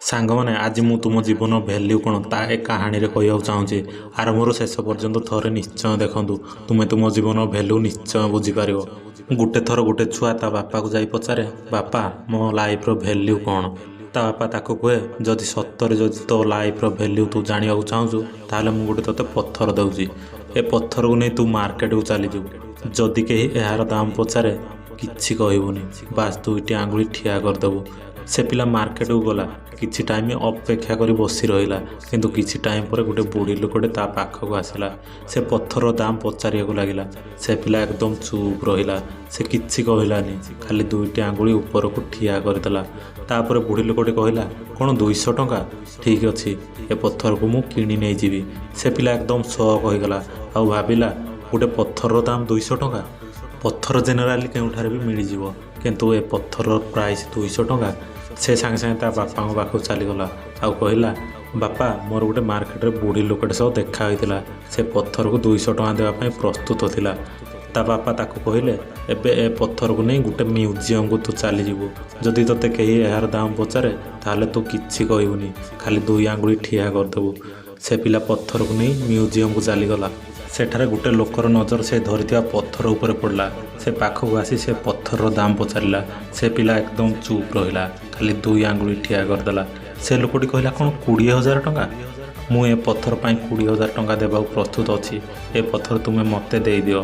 ସାଙ୍ଗମାନେ ଆଜି ମୁଁ ତୁମ ଜୀବନ ଭ୍ୟାଲ୍ୟୁ କ'ଣ ତା ଏ କାହାଣୀରେ କହିବାକୁ ଚାହୁଁଛି। ଆରମ୍ଭରୁ ଶେଷ ପର୍ଯ୍ୟନ୍ତ ଥରେ ନିଶ୍ଚୟ ଦେଖନ୍ତୁ, ତୁମେ ତୁମ ଜୀବନ ଭ୍ୟାଲ୍ୟୁ ନିଶ୍ଚୟ ବୁଝିପାରିବ। ଗୋଟେ ଥର ଗୋଟେ ଛୁଆ ତା ବାପାକୁ ଯାଇ ପଚାରେ, ବାପା ମୋ ଲାଇଫ୍ର ଭ୍ୟାଲ୍ୟୁ କ'ଣ? ତା ବାପା ତାକୁ କୁହେ, ଯଦି ସତରେ ତୋ ଲାଇଫ୍ର ଭ୍ୟାଲ୍ୟୁ ତୁ ଜାଣିବାକୁ ଚାହୁଁଛୁ ତାହେଲେ ମୁଁ ଗୋଟେ ତୋତେ ପଥର ଦେଉଛି। ଏ ପଥରକୁ ନେଇ ତୁ ମାର୍କେଟକୁ ଚାଲିଯିବୁ। ଯଦି କେହି ଏହାର ଦାମ ପଚାରେ କିଛି କହିବୁନି, ବାସ୍ ଦୁଇଟି ଆଙ୍ଗୁଳି ଠିଆ କରିଦେବୁ। ସେ ପିଲା ମାର୍କେଟକୁ ଗଲା, କିଛି ଟାଇମ୍ ଅପେକ୍ଷା କରି ବସି ରହିଲା, କିନ୍ତୁ କିଛି ଟାଇମ୍ ପରେ ଗୋଟେ ବୁଢ଼ୀ ଲୋକଟେ ତା ପାଖକୁ ଆସିଲା। ସେ ପଥରର ଦାମ ପଚାରିବାକୁ ଲାଗିଲା। ସେ ପିଲା ଏକଦମ ଚୁପ୍ ରହିଲା, ସେ କିଛି କହିଲାନି, ଖାଲି ଦୁଇଟି ଆଙ୍ଗୁଳି ଉପରକୁ ଠିଆ କରିଦେଲା। ତାପରେ ବୁଢ଼ୀ ଲୋକଟି କହିଲା, କ'ଣ 200 ଟଙ୍କା? ଠିକ୍ ଅଛି, ଏ ପଥରକୁ ମୁଁ କିଣି ନେଇଯିବି। ସେ ପିଲା ଏକଦମ ସକ୍ ହୋଇଗଲା, ଆଉ ଭାବିଲା ଗୋଟେ ପଥରର ଦାମ 200 ଟଙ୍କା? ପଥର ଜେନେରାଲି କେଉଁଠାରେ ବି ମିଳିଯିବ, କିନ୍ତୁ ଏ ପଥରର ପ୍ରାଇସ୍ 200 ଟଙ୍କା। ସେ ସାଙ୍ଗେ ସାଙ୍ଗେ ତା ବାପାଙ୍କ ପାଖକୁ ଚାଲିଗଲା, ଆଉ କହିଲା, ବାପା ମୋର ଗୋଟେ ମାର୍କେଟରେ ବୁଢ଼ୀ ଲୋକଟେ ସହ ଦେଖା ହୋଇଥିଲା, ସେ ପଥରକୁ 200 ଟଙ୍କା ଦେବା ପାଇଁ ପ୍ରସ୍ତୁତ ଥିଲା। ତା ବାପା ତାକୁ କହିଲେ, ଏବେ ଏ ପଥରକୁ ନେଇ ଗୋଟେ ମ୍ୟୁଜିୟମକୁ ତୁ ଚାଲିଯିବୁ। ଯଦି ତୋତେ କେହି ଏହାର ଦାମ ପଚାରେ ତାହେଲେ ତୁ କିଛି କହିବୁନି, ଖାଲି ଦୁଇ ଆଙ୍ଗୁଳି ଠିଆ କରିଦେବୁ। ସେ ପିଲା ପଥରକୁ ନେଇ ମ୍ୟୁଜିୟମକୁ ଚାଲିଗଲା। ସେଠାରେ ଗୋଟେ ଲୋକର ନଜର ସେ ଧରିଥିବା ପଥର ଉପରେ ପଡ଼ିଲା। ସେ ପାଖକୁ ଆସି ସେ ପଥରର ଦାମ ପଚାରିଲା। ସେ ପିଲା ଏକଦମ ଚୁପ୍ ରହିଲା, ଖାଲି ଦୁଇ ଆଙ୍ଗୁଳି ଠିଆ କରିଦେଲା। ସେ ଲୋକଟି କହିଲା, କ'ଣ 20,000 ଟଙ୍କା? ମୁଁ ଏ ପଥର ପାଇଁ 20,000 ଟଙ୍କା ଦେବାକୁ ପ୍ରସ୍ତୁତ ଅଛି। ଏ ପଥର ତୁମେ ମୋତେ ଦେଇଦିଅ।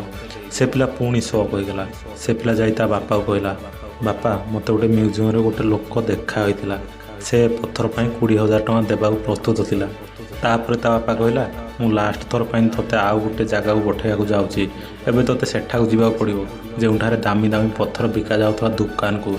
ସେ ପିଲା ପୁଣି ସକ୍ ହୋଇଗଲା। ସେ ପିଲା ଯାଇ ତା ବାପାକୁ କହିଲା, ବାପା ମୋତେ ଗୋଟେ ମ୍ୟୁଜିୟମରେ ଗୋଟେ ଲୋକ ଦେଖା ହୋଇଥିଲା, ସେ ପଥର ପାଇଁ 20,000 ଟଙ୍କା ଦେବାକୁ ପ୍ରସ୍ତୁତ ଥିଲା। ତାପରେ ତା ବାପା କହିଲା, ମୁଁ ଲାଷ୍ଟ ଥର ପାଇଁ ତୋତେ ଆଉ ଗୋଟେ ଜାଗାକୁ ପଠାଇବାକୁ ଯାଉଛି। ଏବେ ତୋତେ ସେଠାକୁ ଯିବାକୁ ପଡ଼ିବ, ଯେଉଁଠାରେ ଦାମୀ ଦାମୀ ପଥର ବିକାଯାଉଥିବା ଦୋକାନକୁ।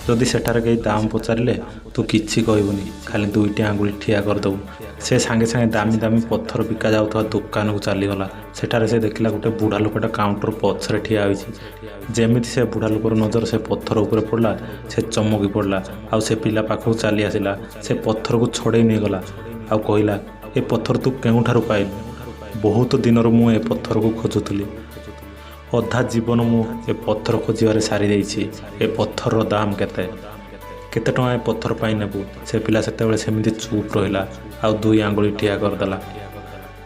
ଯଦି ସେଠାରେ କେହି ଦାମ ପଚାରିଲେ ତୁ କିଛି କହିବୁନି, ଖାଲି ଦୁଇଟି ଆଙ୍ଗୁଳି ଠିଆ କରିଦେବୁ। ସେ ସାଙ୍ଗେ ସାଙ୍ଗେ ଦାମୀ ଦାମୀ ପଥର ବିକାଯାଉଥିବା ଦୋକାନକୁ ଚାଲିଗଲା। ସେଠାରେ ସେ ଦେଖିଲା ଗୋଟେ ବୁଢ଼ା ଲୋକଟା କାଉଣ୍ଟର ପଛରେ ଠିଆ ହୋଇଛି। ଯେମିତି ସେ ବୁଢ଼ା ଲୋକର ନଜର ସେ ପଥର ଉପରେ ପଡ଼ିଲା, ସେ ଚମକି ପଡ଼ିଲା, ଆଉ ସେ ପିଲା ପାଖକୁ ଚାଲି ଆସିଲା। ସେ ପଥରକୁ ଛଡ଼େଇ ନେଇଗଲା, ଆଉ କହିଲା, ଏ ପଥର ତୁ କେଉଁଠାରୁ ପାଇଲୁ? ବହୁତ ଦିନରୁ ମୁଁ ଏ ପଥରକୁ ଖୋଜୁଥିଲି। ଅଧା ଜୀବନ ମୁଁ ଏ ପଥର ଖୋଜିବାରେ ସାରିଦେଇଛି। ଏ ପଥରର ଦାମ କେତେ? କେତେ ଟଙ୍କା ଏ ପଥର ପାଇଁ ନେବୁ? ସେ ପିଲା ସେତେବେଳେ ସେମିତି ଚୁପ୍ ରହିଲା, ଆଉ ଦୁଇ ଆଙ୍ଗୁଳି ଠିଆ କରିଦେଲା।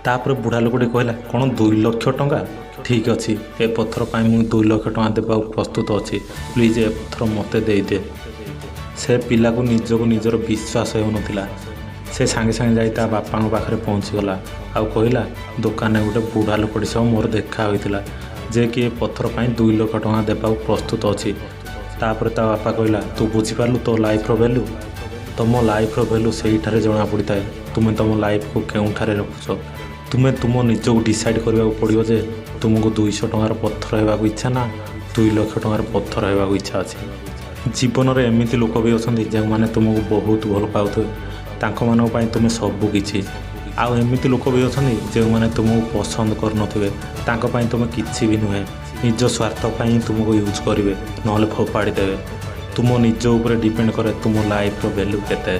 ତାପରେ ବୁଢ଼ା ଲୋକଟି କହିଲା, କ'ଣ 2 ଲକ୍ଷ ଟଙ୍କା? ଠିକ୍ ଅଛି, ଏ ପଥର ପାଇଁ ମୁଁ 2 ଲକ୍ଷ ଟଙ୍କା ଦେବାକୁ ପ୍ରସ୍ତୁତ ଅଛି। ପ୍ଲିଜ୍ ଏ ପଥର ମୋତେ ଦେଇଦେ। ସେ ପିଲାକୁ ନିଜକୁ ନିଜର ବିଶ୍ୱାସ ହେଉନଥିଲା। ସେ ସାଙ୍ଗେ ସାଙ୍ଗେ ଯାଇ ତା ବାପାଙ୍କ ପାଖରେ ପହଞ୍ଚିଗଲା, ଆଉ କହିଲା, ଦୋକାନରେ ଗୋଟେ ବୁଢ଼ା ଲୋକଟି ସହ ମୋର ଦେଖା ହୋଇଥିଲା, ଯେ କି ଏ ପଥର ପାଇଁ 2 ଲକ୍ଷ ଟଙ୍କା ଦେବାକୁ ପ୍ରସ୍ତୁତ ଅଛି। ତାପରେ ତା ବାପା କହିଲା, ତୁ ବୁଝିପାରିଲୁ ତୋ ଲାଇଫ୍ର ଭ୍ୟାଲ୍ୟୁ? ତୁମ ଲାଇଫ୍ର ଭ୍ୟାଲ୍ୟୁ ସେଇଠାରେ ଜଣାପଡ଼ିଥାଏ, ତୁମେ ତୁମ ଲାଇଫ୍କୁ କେଉଁଠାରେ ରଖୁଛ। ତୁମେ ତୁମ ନିଜକୁ ଡିସାଇଡ଼୍ କରିବାକୁ ପଡ଼ିବ ଯେ ତୁମକୁ 200 ଟଙ୍କାର ପଥର ହେବାକୁ ଇଚ୍ଛା ନା 2 ଲକ୍ଷ ଟଙ୍କାର ପଥର ହେବାକୁ ଇଚ୍ଛା ଅଛି। ଜୀବନରେ ଏମିତି ଲୋକ ବି ଅଛନ୍ତି ଯେଉଁମାନେ ତୁମକୁ ବହୁତ ଭଲ ପାଉଥିବେ, ତାଙ୍କମାନଙ୍କ ପାଇଁ ତୁମେ ସବୁ କିଛି। ଆଉ ଏମିତି ଲୋକ ବି ଅଛନ୍ତି ଯେଉଁମାନେ ତୁମକୁ ପସନ୍ଦ କରୁନଥିବେ, ତାଙ୍କ ପାଇଁ ତୁମେ କିଛି ବି ନୁହେଁ। ନିଜ ସ୍ୱାର୍ଥ ପାଇଁ ତୁମକୁ ୟୁଜ୍ କରିବେ, ନହେଲେ ଫୋପାଡ଼ି ଦେବେ। ତୁମ ନିଜ ଉପରେ ଡିପେଣ୍ଡ କରେ ତୁମ ଲାଇଫ୍ର ଭ୍ୟାଲ୍ୟୁ କେତେ।